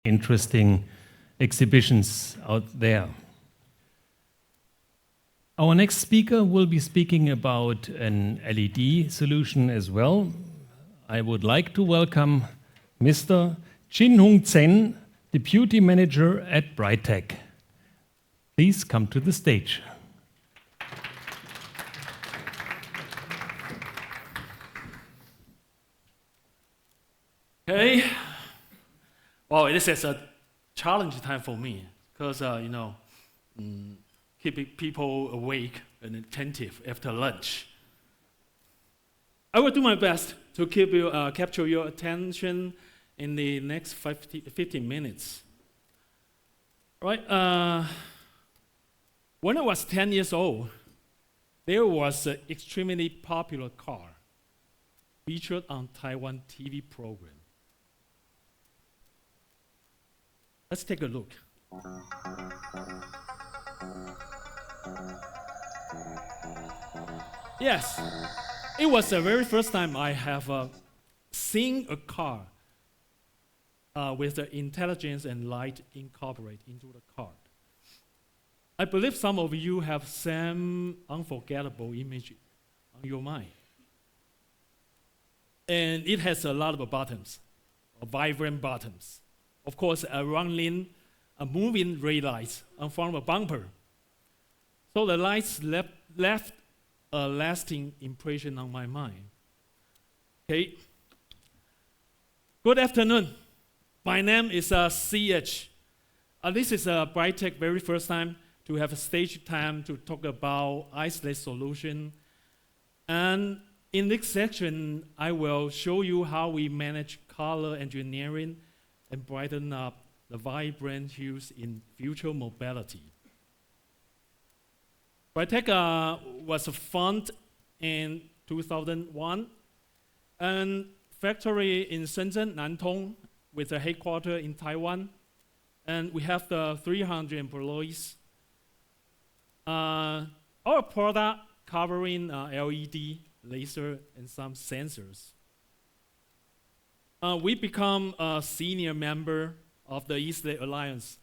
interesting exhibitions out there. Our next speaker will be speaking about an LED solution as well. I would like to welcome Mr. Jin Hung Zen, Deputy Manager at Brightek. Please come to the stage. Okay. Well, this is a challenging time for me because, keeping people awake and attentive after lunch. I will do my best to capture your attention in the next 15 minutes. Right? When I was 10 years old, there was an extremely popular car featured on Taiwan TV program. Let's take a look. Yes, it was the very first time I have seen a car with the intelligence and light incorporated into the car. I believe some of you have some unforgettable image on your mind. And it has a lot of buttons, vibrant buttons. Of course, a moving red lights on front of a bumper. So the lights left a lasting impression on my mind. Okay. Good afternoon. My name is CH. This is Brightek very first time to have a stage time to talk about ISELED solution. And in this section, I will show you how we manage color engineering and brighten up the vibrant hues in future mobility. Brightek was founded in 2001 and factory in Shenzhen, Nantong, with a headquarters in Taiwan. And we have the 300 employees. Our product covering LED, laser, and some sensors. We become a senior member of the ISELED Alliance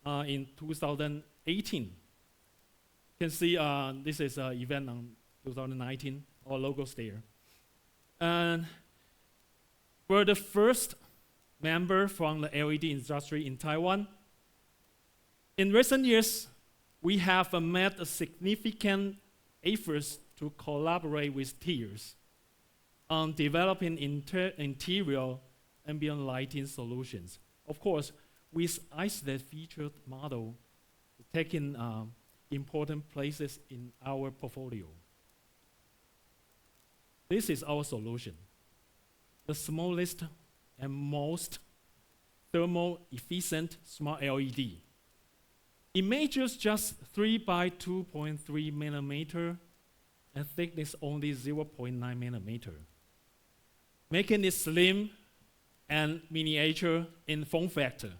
in 2018. You can see this is an event on 2019, our logo's there. And we're the first member from the LED industry in Taiwan. In recent years, we have made a significant efforts to collaborate with tiers on developing interior ambient lighting solutions. Of course, with ISELED featured model taking important places in our portfolio. This is our solution. The smallest and most thermal efficient smart LED. It measures just 3 by 2.3 millimeter and thickness only 0.9 millimeter, making it slim and miniature in form factor.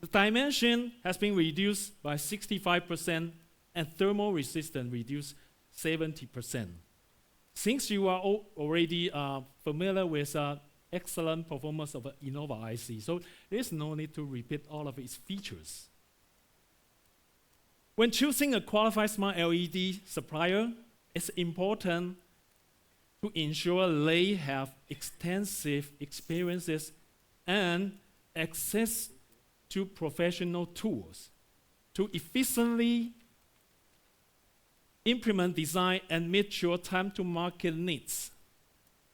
The dimension has been reduced by 65% and thermal resistance reduced 70%. Since you are already familiar with excellent performance of Innova IC, so there's no need to repeat all of its features. When choosing a qualified smart LED supplier, it's important to ensure they have extensive experiences and access to professional tools to efficiently implement design and meet your time to market needs.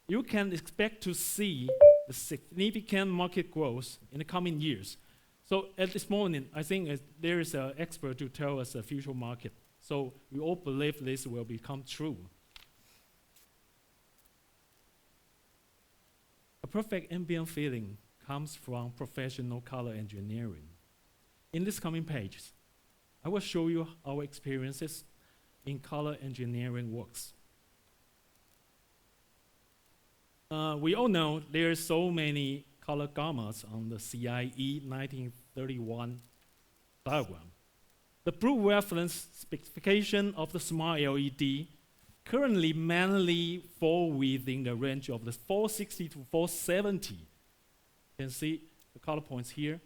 You can expect to see the significant market growth in the coming years. So at this moment, I think there is an expert to tell us the future market. So we all believe this will become true. A perfect ambient feeling comes from professional color engineering. In this coming pages, I will show you our experiences in color engineering works. We all know there are so many color gammas on the CIE 1931 diagram. The blue reference specification of the smart LED currently mainly fall within the range of the 460 to 470. You can see the color points here.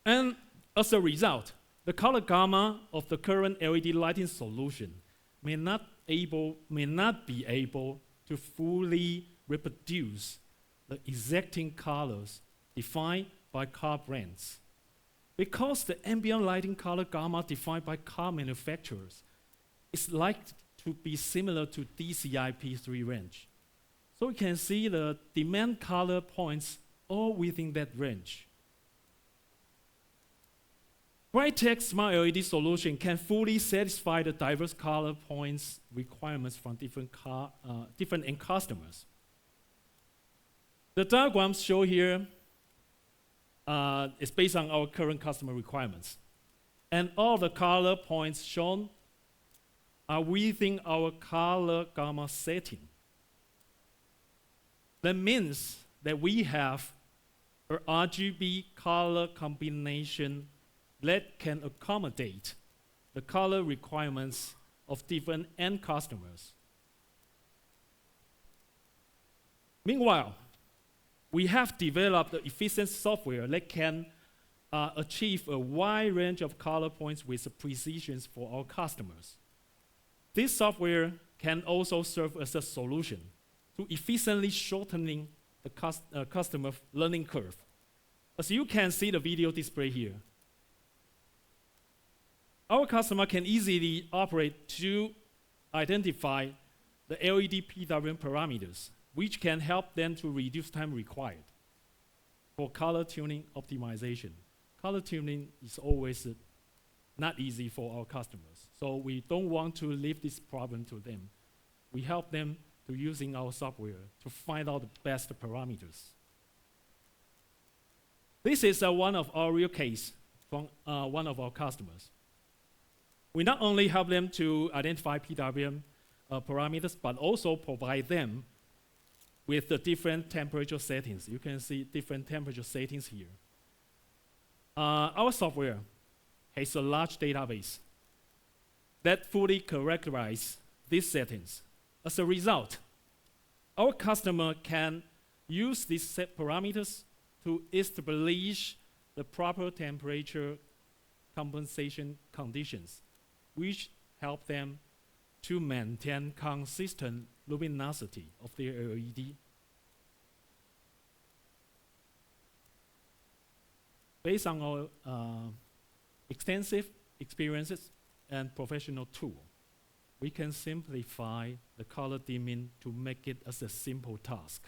And as a result, the color gamma of the current LED lighting solution may not be able to fully reproduce the exacting colors defined by car brands. Because the ambient lighting color gamma defined by car manufacturers is likely to be similar to DCI-P3 range. So you can see the demand color points all within that range. Brightek Smart LED solution can fully satisfy the diverse color points requirements from different end customers. The diagrams shown here is based on our current customer requirements. And all the color points shown are within our color gamma setting. That means that we have an RGB color combination that can accommodate the color requirements of different end customers. Meanwhile, we have developed the efficient software that can achieve a wide range of color points with precision for our customers. This software can also serve as a solution to efficiently shortening the customer learning curve. As you can see the video display here, our customer can easily operate to identify the LED PWM parameters, which can help them to reduce time required for color tuning optimization. Color tuning is always not easy for our customers, so we don't want to leave this problem to them. We help them to using our software to find out the best parameters. This is one of our real case from one of our customers. We not only help them to identify PWM parameters, but also provide them with the different temperature settings. You can see different temperature settings here. Our software has a large database that fully characterizes these settings. As a result, our customer can use these set parameters to establish the proper temperature compensation conditions, which help them to maintain consistent luminosity of their LED. Based on our extensive experiences and professional tool, we can simplify the color dimming to make it as a simple task.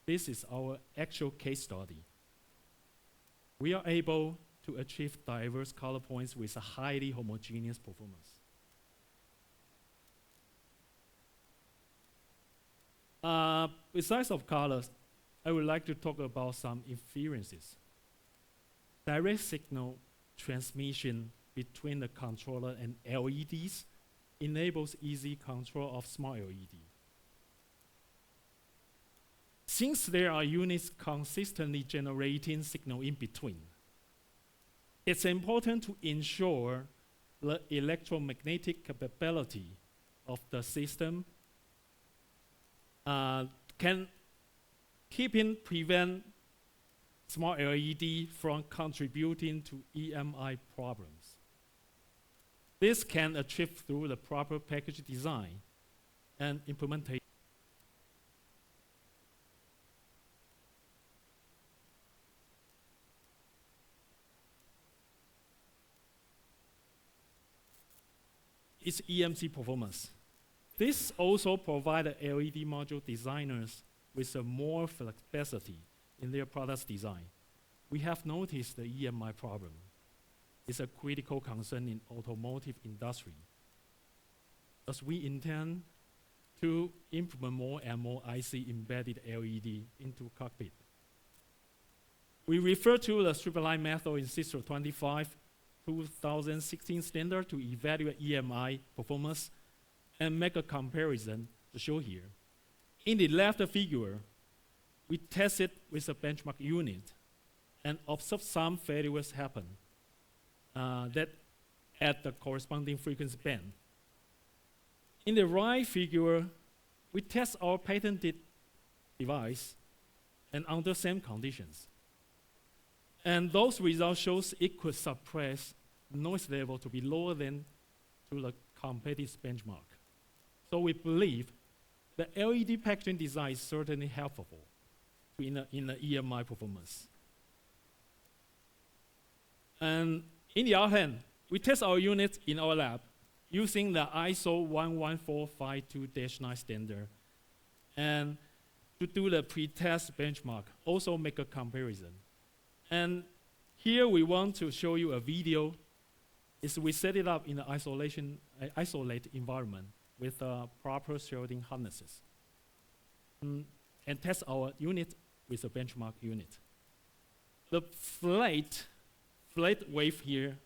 This is our actual case study. We are able to achieve diverse color points with a highly homogeneous performance. Besides of colors, I would like to talk about some inferences. Direct signal transmission between the controller and LEDs enables easy control of smart LED. Since there are units consistently generating signal in between, it's important to ensure the electromagnetic capability of the system can prevent smart LED from contributing to EMI problems. This can achieve through the proper package design and implementation. Its EMC performance. This also provides LED module designers with a more flexibility in their product's design. We have noticed the EMI problem is a critical concern in automotive industry, as we intend to implement more and more IC embedded LED into cockpit. We refer to the strip line method in CISO 25 2016 standard to evaluate EMI performance and make a comparison to show here. In the left figure, we tested with a benchmark unit and observed some failures happen that at the corresponding frequency band. In the right figure, we test our patented device and under same conditions. And those results shows it could suppress noise level to be lower than to the competitive benchmark. So we believe the LED packaging design is certainly helpful in the EMI performance. And in the other hand, we test our units in our lab using the ISO 11452-9 standard. And to do the pre-test benchmark, also make a comparison. And here we want to show you a video. We set it up in an isolated environment with proper shielding harnesses. And test our unit with a benchmark unit. The flat wave here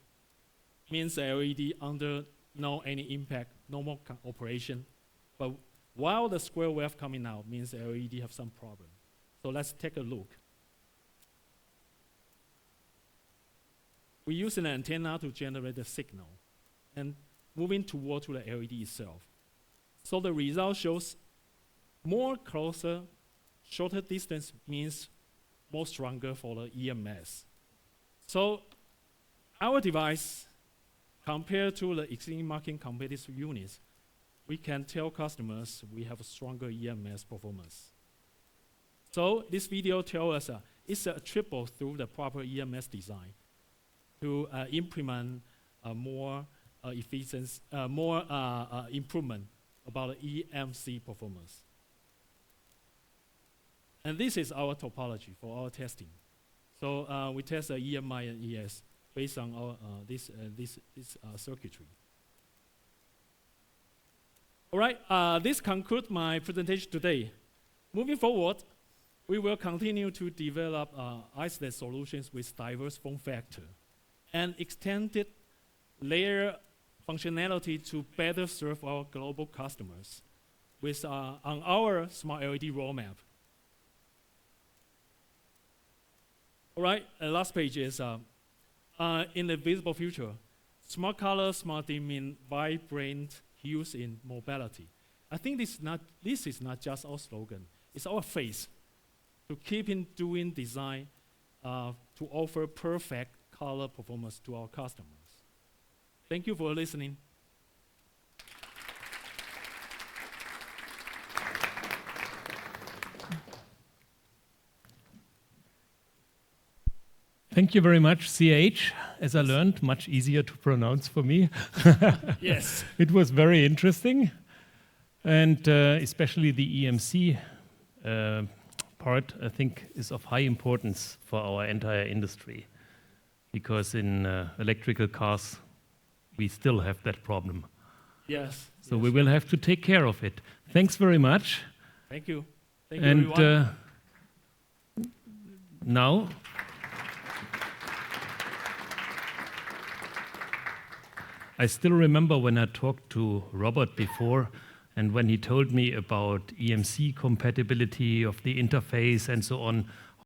means LED under no any impact, no more operation. But while the square wave coming out means LED have some problem. So let's take a look. We use an antenna to generate the signal and moving toward to the LED itself. So the result shows more closer, shorter distance means more stronger for the EMS. So our device, compared to the existing market competitive units, we can tell customers we have a stronger EMS performance. So this video tells us it's attributable through the proper EMS design to implement more efficiency, more improvement about the EMC performance. And this is our topology for our testing. So we test the EMI and ES based on our this circuitry. All right, this concludes my presentation today. Moving forward, we will continue to develop ISELED solutions with diverse form factor and extended layer functionality to better serve our global customers with on our smart LED roadmap. All right, last page is in the visible future, smart color, smart dimming, vibrant hues in mobility. I think this is not just our slogan, it's our face to keep in doing design to offer perfect color performance to our customers. Thank you for listening. Thank you very much, CH. As I learned, much easier to pronounce for me. Yes. It was very interesting. And especially the EMC part, I think, is of high importance for our entire industry. Because in electrical cars, we still have that problem. Yes. So yes. we will have to take care of it. Thanks very much. Thank you. Thank you, And everyone. Now, I still remember when I talked to Robert before, and when he told me about EMC compatibility of the interface and so on,